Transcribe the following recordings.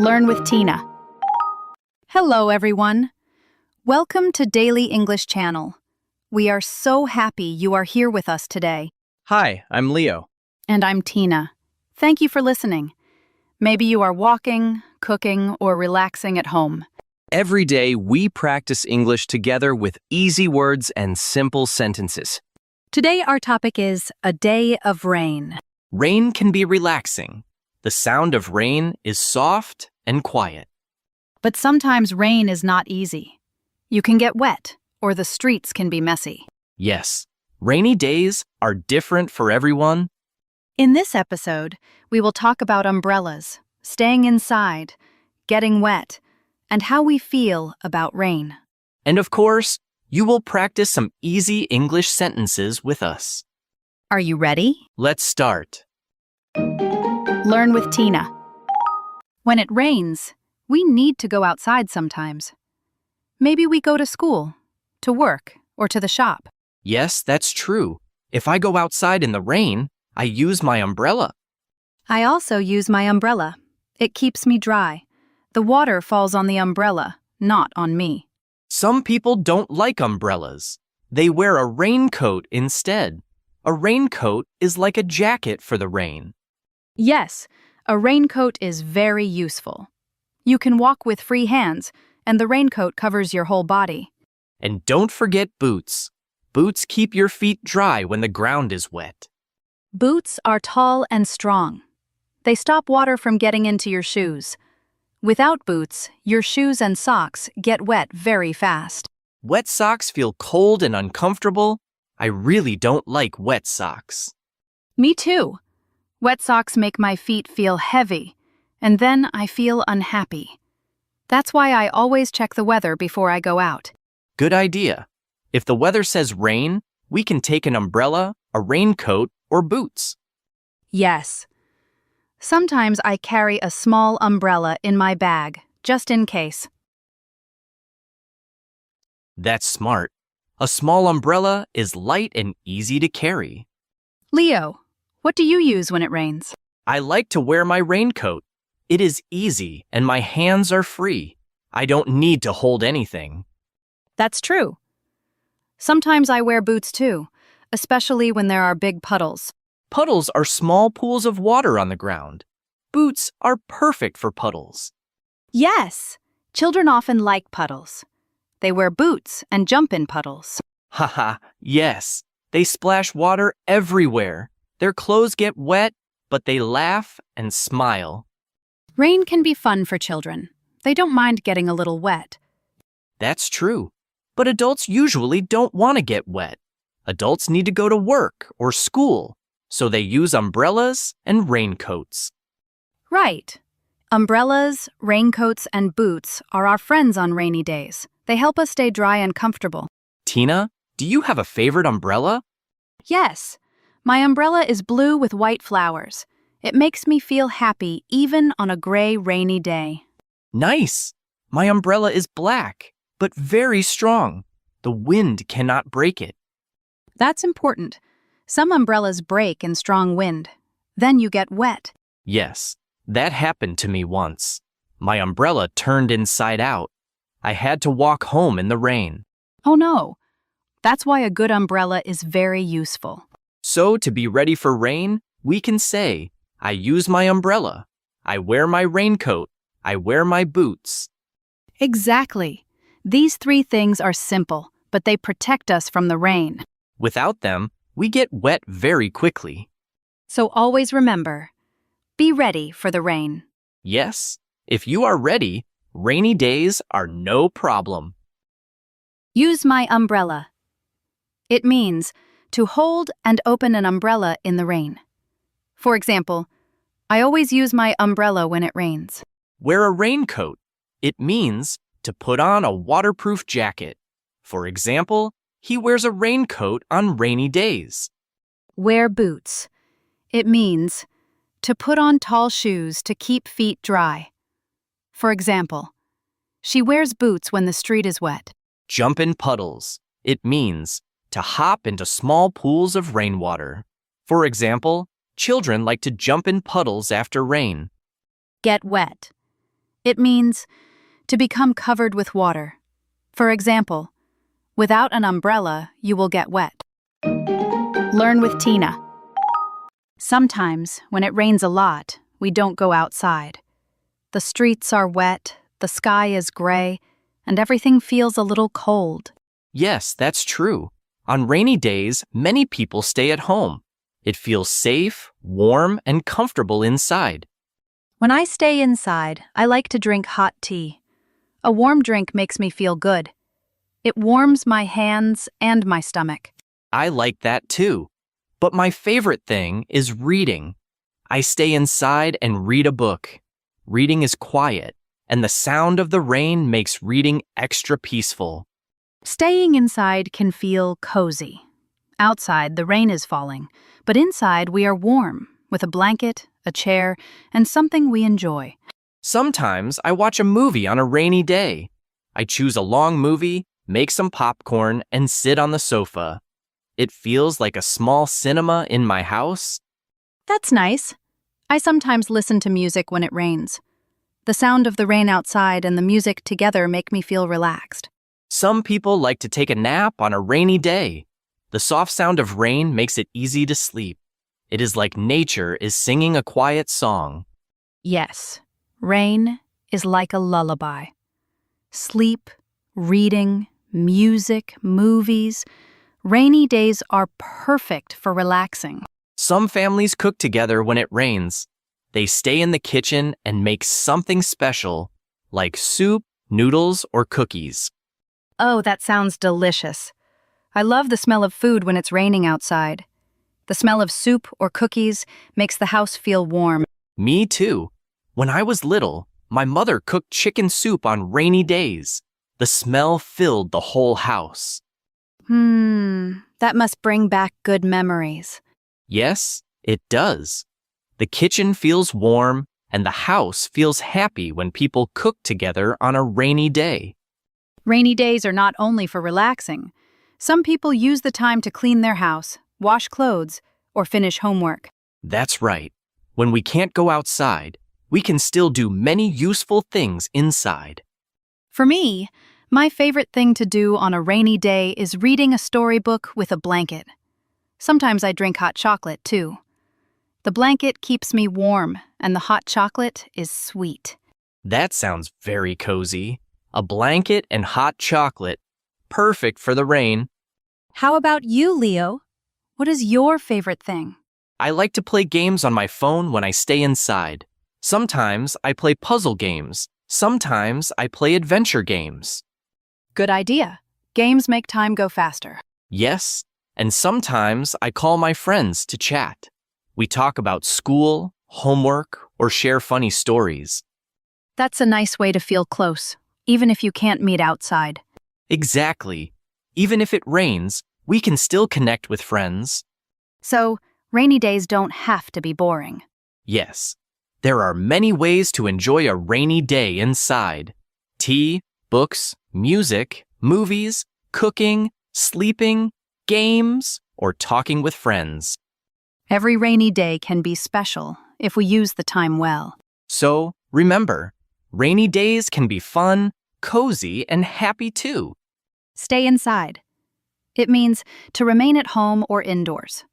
Learn with Tina. Hello, everyone. Welcome to Daily English Channel. We are so happy you are here with us today. Hi, I'm Leo. And I'm Tina. Thank you for listening. Maybe you are walking, cooking, or relaxing at home. Every day, we practice English together with easy words and simple sentences. Today, our topic is a day of rain. Rain can be relaxing. The sound of rain is soft and quiet. But sometimes rain is not easy. You can get wet, or the streets can be messy. Yes, rainy days are different for everyone. In this episode, we will talk about umbrellas, staying inside, getting wet, and how we feel about rain. And of course, you will practice some easy English sentences with us. Are you ready? Let's start. Learn with Tina. When it rains, we need to go outside sometimes. Maybe we go to school, to work, or to the shop. Yes, that's true. If I go outside in the rain, I use my umbrella. I also use my umbrella. It keeps me dry. The water falls on the umbrella, not on me. Some people don't like umbrellas. They wear a raincoat instead. A raincoat is like a jacket for the rain. Yes, a raincoat is very useful. You can walk with free hands, and the raincoat covers your whole body. And don't forget boots. Boots keep your feet dry when the ground is wet. Boots are tall and strong. They stop water from getting into your shoes. Without boots, your shoes and socks get wet very fast. Wet socks feel cold and uncomfortable. I really don't like wet socks. Me too. Wet socks make my feet feel heavy, and then I feel unhappy. That's why I always check the weather before I go out. Good idea. If the weather says rain, we can take an umbrella, a raincoat, or boots. Yes. Sometimes I carry a small umbrella in my bag, just in case. That's smart. A small umbrella is light and easy to carry. Leo, what do you use when it rains? I like to wear my raincoat. It is easy and my hands are free. I don't need to hold anything. That's true. Sometimes I wear boots too, especially when there are big puddles. Puddles are small pools of water on the ground. Boots are perfect for puddles. Yes, children often like puddles. They wear boots and jump in puddles. Haha, yes. They splash water everywhere. Their clothes get wet, but they laugh and smile. Rain can be fun for children. They don't mind getting a little wet. That's true. But adults usually don't want to get wet. Adults need to go to work or school, so they use umbrellas and raincoats. Right. Umbrellas, raincoats, and boots are our friends on rainy days. They help us stay dry and comfortable. Tina, do you have a favorite umbrella? Yes. My umbrella is blue with white flowers. It makes me feel happy even on a gray, rainy day. Nice! My umbrella is black, but very strong. The wind cannot break it. That's important. Some umbrellas break in strong wind. Then you get wet. Yes, that happened to me once. My umbrella turned inside out. I had to walk home in the rain. Oh no. That's why a good umbrella is very useful. So to be ready for rain, we can say, I use my umbrella. I wear my raincoat. I wear my boots. Exactly. These three things are simple, but they protect us from the rain. Without them, we get wet very quickly. So always remember, be ready for the rain. Yes, if you are ready, rainy days are no problem. Use my umbrella. It means to hold and open an umbrella in the rain. For example, I always use my umbrella when it rains. Wear a raincoat. It means to put on a waterproof jacket. For example, he wears a raincoat on rainy days. Wear boots. It means to put on tall shoes to keep feet dry. For example, she wears boots when the street is wet. Jump in puddles. It means to hop into small pools of rainwater. For example, children like to jump in puddles after rain. Get wet. It means to become covered with water. For example, without an umbrella, you will get wet. Learn with Tina. Sometimes, when it rains a lot, we don't go outside. The streets are wet, the sky is gray, and everything feels a little cold. Yes, that's true. On rainy days, many people stay at home. It feels safe, warm, and comfortable inside. When I stay inside, I like to drink hot tea. A warm drink makes me feel good. It warms my hands and my stomach. I like that too. But my favorite thing is reading. I stay inside and read a book. Reading is quiet, and the sound of the rain makes reading extra peaceful. Staying inside can feel cozy. Outside, the rain is falling, but inside we are warm, with a blanket, a chair, and something we enjoy. Sometimes I watch a movie on a rainy day. I choose a long movie, make some popcorn, and sit on the sofa. It feels like a small cinema in my house. That's nice. I sometimes listen to music when it rains. The sound of the rain outside and the music together make me feel relaxed. Some people like to take a nap on a rainy day. The soft sound of rain makes it easy to sleep. It is like nature is singing a quiet song. Yes, rain is like a lullaby. Sleep, reading, music, movies. Rainy days are perfect for relaxing. Some families cook together when it rains. They stay in the kitchen and make something special, like soup, noodles, or cookies. Oh, that sounds delicious. I love the smell of food when it's raining outside. The smell of soup or cookies makes the house feel warm. Me too. When I was little, my mother cooked chicken soup on rainy days. The smell filled the whole house. That must bring back good memories. Yes, it does. The kitchen feels warm, and the house feels happy when people cook together on a rainy day. Rainy days are not only for relaxing. Some people use the time to clean their house, wash clothes, or finish homework. That's right. When we can't go outside, we can still do many useful things inside. For me, my favorite thing to do on a rainy day is reading a storybook with a blanket. Sometimes I drink hot chocolate, too. The blanket keeps me warm, and the hot chocolate is sweet. That sounds very cozy. A blanket and hot chocolate. Perfect for the rain. How about you, Leo? What is your favorite thing? I like to play games on my phone when I stay inside. Sometimes I play puzzle games. Sometimes I play adventure games. Good idea. Games make time go faster. Yes, and sometimes I call my friends to chat. We talk about school, homework, or share funny stories. That's a nice way to feel close, even if you can't meet outside. Exactly. Even if it rains, we can still connect with friends. So, rainy days don't have to be boring. Yes, there are many ways to enjoy a rainy day inside. Tea, books, music, movies, cooking, sleeping, games, or talking with friends. Every rainy day can be special if we use the time well. So, remember, rainy days can be fun, cozy, and happy too. Stay inside. It means to remain at home or indoors.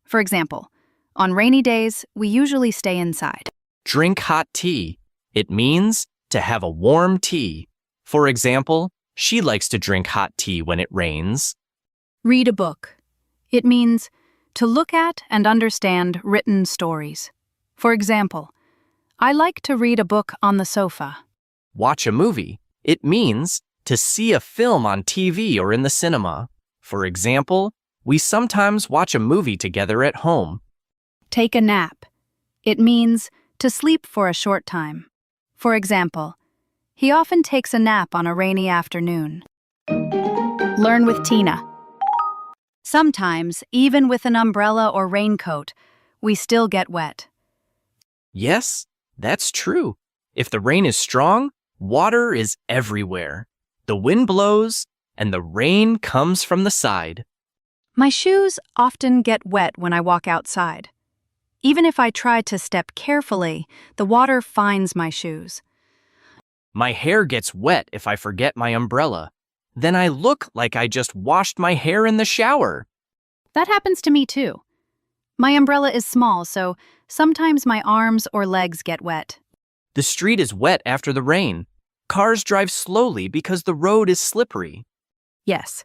For example, on rainy days, we usually stay inside. Drink hot tea. It means to have a warm tea. For example, she likes to drink hot tea when it rains. Read a book. It means to look at and understand written stories. For example, I like to read a book on the sofa. Watch a movie. It means to see a film on TV or in the cinema. For example, we sometimes watch a movie together at home. Take a nap. It means to sleep for a short time. For example, he often takes a nap on a rainy afternoon. Learn with Tina. Sometimes, even with an umbrella or raincoat, we still get wet. Yes, that's true. If the rain is strong, water is everywhere. The wind blows, and the rain comes from the side. My shoes often get wet when I walk outside. Even if I try to step carefully, the water finds my shoes. My hair gets wet if I forget my umbrella. Then I look like I just washed my hair in the shower. That happens to me too. My umbrella is small, so sometimes my arms or legs get wet. The street is wet after the rain. Cars drive slowly because the road is slippery. Yes,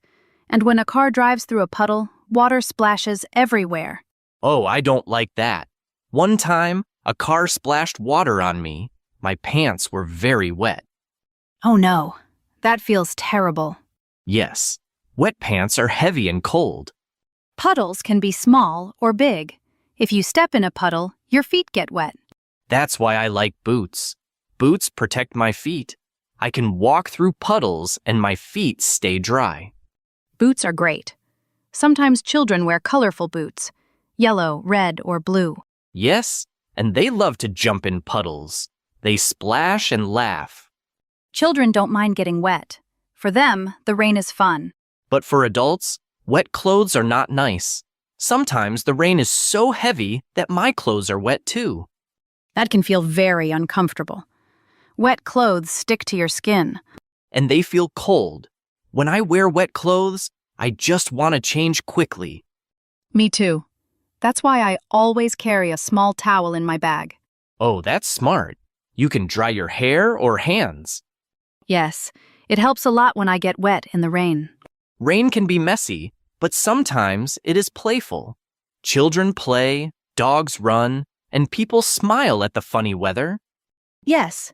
and when a car drives through a puddle, water splashes everywhere. Oh, I don't like that. One time, a car splashed water on me. My pants were very wet. Oh no, that feels terrible. Yes, wet pants are heavy and cold. Puddles can be small or big. If you step in a puddle, your feet get wet. That's why I like boots. Boots protect my feet. I can walk through puddles and my feet stay dry. Boots are great. Sometimes children wear colorful boots, yellow, red, or blue. Yes, and they love to jump in puddles. They splash and laugh. Children don't mind getting wet. For them, the rain is fun. But for adults, wet clothes are not nice. Sometimes the rain is so heavy that my clothes are wet too. That can feel very uncomfortable. Wet clothes stick to your skin. And they feel cold. When I wear wet clothes, I just want to change quickly. Me too. That's why I always carry a small towel in my bag. Oh, that's smart. You can dry your hair or hands. Yes, it helps a lot when I get wet in the rain. Rain can be messy, but sometimes it is playful. Children play, dogs run, and people smile at the funny weather. Yes,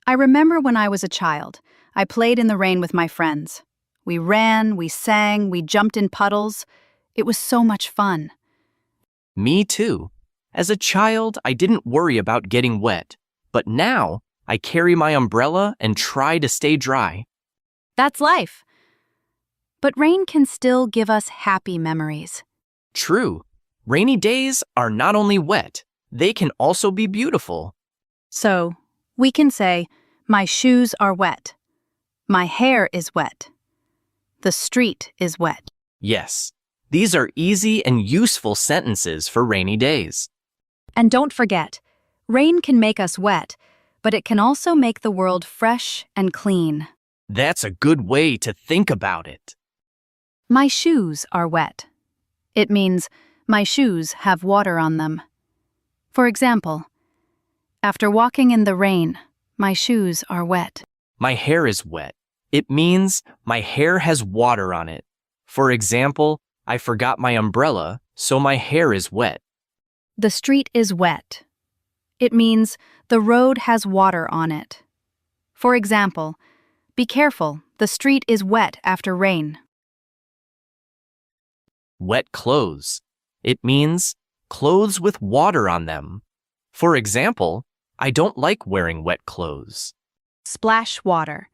I remember when I was a child, I played in the rain with my friends. We ran, we sang, we jumped in puddles. It was so much fun. Me too. As a child, I didn't worry about getting wet, but now I carry my umbrella and try to stay dry. That's life. But rain can still give us happy memories. True. Rainy days are not only wet, they can also be beautiful. So, we can say, my shoes are wet. My hair is wet. The street is wet. Yes, these are easy and useful sentences for rainy days. And don't forget, rain can make us wet, but it can also make the world fresh and clean. That's a good way to think about it. My shoes are wet. It means my shoes have water on them. For example, after walking in the rain, my shoes are wet. My hair is wet. It means my hair has water on it. For example, I forgot my umbrella, so my hair is wet. The street is wet. It means the road has water on it. For example, be careful, the street is wet after rain. Wet clothes. It means clothes with water on them. For example, I don't like wearing wet clothes. Splash water.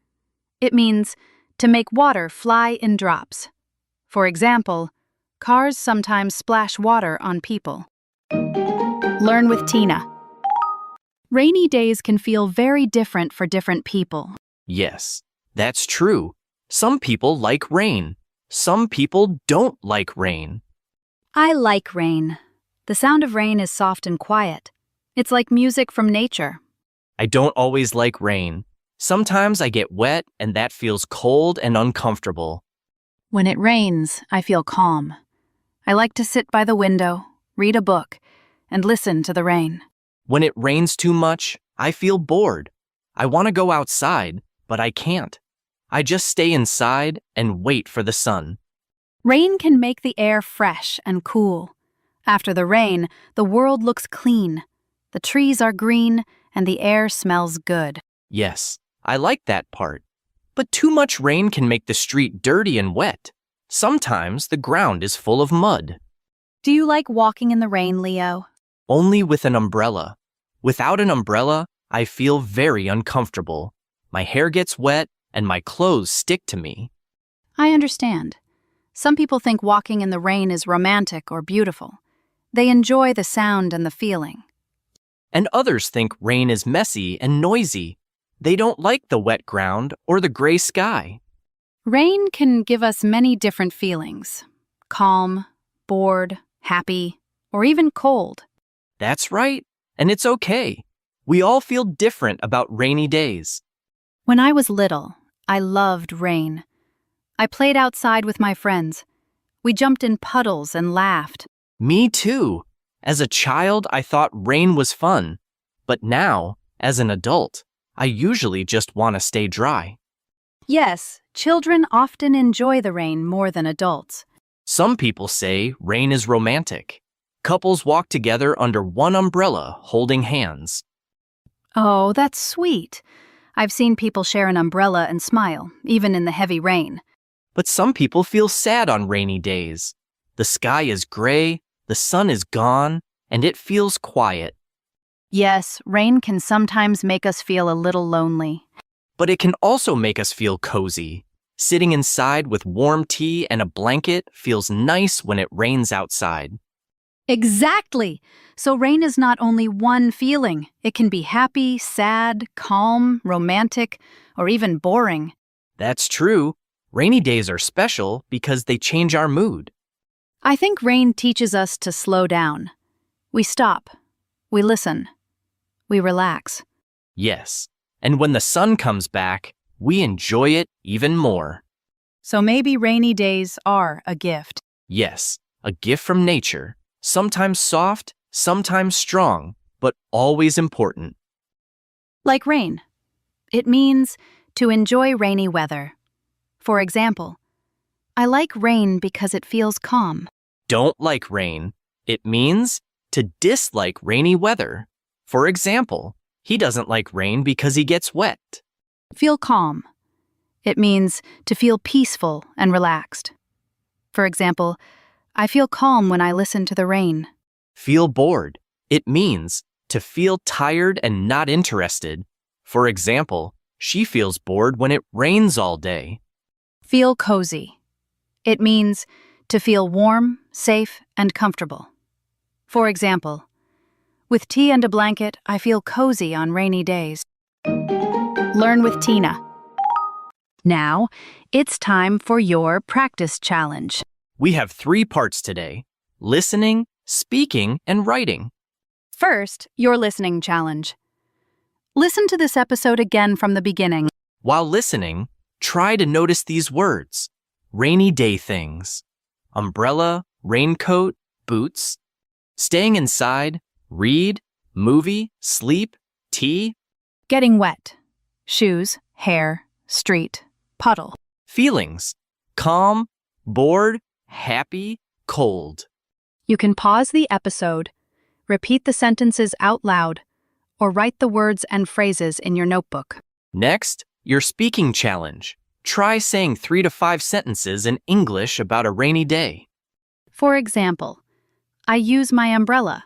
It means to make water fly in drops. For example, cars sometimes splash water on people. Learn with Tina. Rainy days can feel very different for different people. Yes, that's true. Some people like rain. Some people don't like rain. I like rain. The sound of rain is soft and quiet. It's like music from nature. I don't always like rain. Sometimes I get wet and that feels cold and uncomfortable. When it rains, I feel calm. I like to sit by the window, read a book, and listen to the rain. When it rains too much, I feel bored. I want to go outside, but I can't. I just stay inside and wait for the sun. Rain can make the air fresh and cool. After the rain, the world looks clean. The trees are green, and the air smells good. Yes, I like that part. But too much rain can make the street dirty and wet. Sometimes the ground is full of mud. Do you like walking in the rain, Leo? Only with an umbrella. Without an umbrella, I feel very uncomfortable. My hair gets wet, and my clothes stick to me. I understand. Some people think walking in the rain is romantic or beautiful. They enjoy the sound and the feeling. And others think rain is messy and noisy. They don't like the wet ground or the gray sky. Rain can give us many different feelings. Calm, bored, happy, or even cold. That's right, and it's okay. We all feel different about rainy days. When I was little, I loved rain. I played outside with my friends. We jumped in puddles and laughed. Me too. As a child, I thought rain was fun. But now, as an adult, I usually just want to stay dry. Yes, children often enjoy the rain more than adults. Some people say rain is romantic. Couples walk together under one umbrella, holding hands. Oh, that's sweet. I've seen people share an umbrella and smile, even in the heavy rain. But some people feel sad on rainy days. The sky is gray, the sun is gone, and it feels quiet. Yes, rain can sometimes make us feel a little lonely. But it can also make us feel cozy. Sitting inside with warm tea and a blanket feels nice when it rains outside. Exactly! So rain is not only one feeling. It can be happy, sad, calm, romantic, or even boring. That's true. Rainy days are special because they change our mood. I think rain teaches us to slow down. We stop. We listen. We relax. Yes, and when the sun comes back, we enjoy it even more. So maybe rainy days are a gift. Yes, a gift from nature, sometimes soft, sometimes strong, but always important. Like rain. It means to enjoy rainy weather. For example, I like rain because it feels calm. Don't like rain. It means to dislike rainy weather. For example, he doesn't like rain because he gets wet. Feel calm. It means to feel peaceful and relaxed. For example, I feel calm when I listen to the rain. Feel bored. It means to feel tired and not interested. For example, she feels bored when it rains all day. Feel cozy. It means to feel warm, safe, and comfortable. For example, with tea and a blanket, I feel cozy on rainy days. Learn with Tina. Now, it's time for your practice challenge. We have 3 parts today: listening, speaking, and writing. First, your listening challenge. Listen to this episode again from the beginning. While listening, try to notice these words: rainy day things, umbrella, raincoat, boots, staying inside, read, movie, sleep, tea, Getting wet. Shoes, hair, street, puddle. feelings, calm, bored, happy, cold. You can pause the episode, repeat the sentences out loud, or write the words and phrases in your notebook. Next, your speaking challenge. Try saying 3 to 5 sentences in English about a rainy day. For example, I use my umbrella.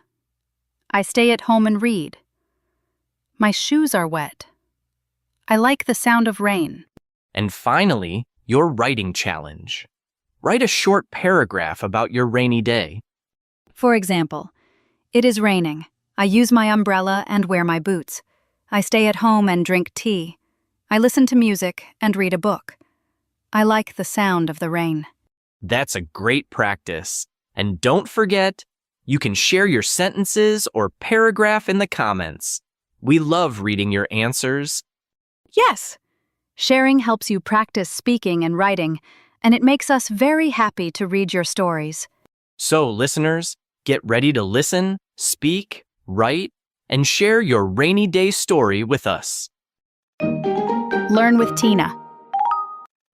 I stay at home and read. My shoes are wet. I like the sound of rain. And finally, your writing challenge. Write a short paragraph about your rainy day. For example, it is raining. I use my umbrella and wear my boots. I stay at home and drink tea. I listen to music and read a book. I like the sound of the rain. That's a great practice. And don't forget, you can share your sentences or paragraph in the comments. We love reading your answers. Yes! Sharing helps you practice speaking and writing, and it makes us very happy to read your stories. So, listeners, get ready to listen, speak, write, and share your rainy day story with us. Learn with Tina.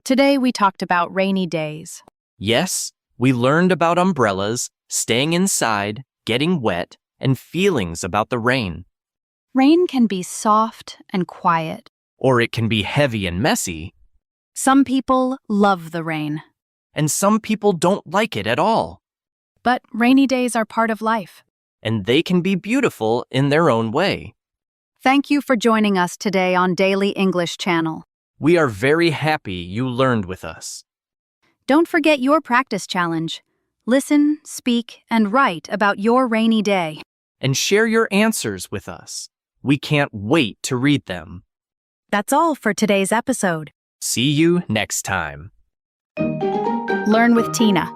Today we talked about rainy days. Yes, we learned about umbrellas, staying inside, getting wet, and feelings about the rain. Rain can be soft and quiet. Or it can be heavy and messy. Some people love the rain. And some people don't like it at all. But rainy days are part of life. And they can be beautiful in their own way. Thank you for joining us today on Daily English Channel. We are very happy you learned with us. Don't forget your practice challenge. Listen, speak, and write about your rainy day. And share your answers with us. We can't wait to read them. That's all for today's episode. See you next time. Learn with Tina.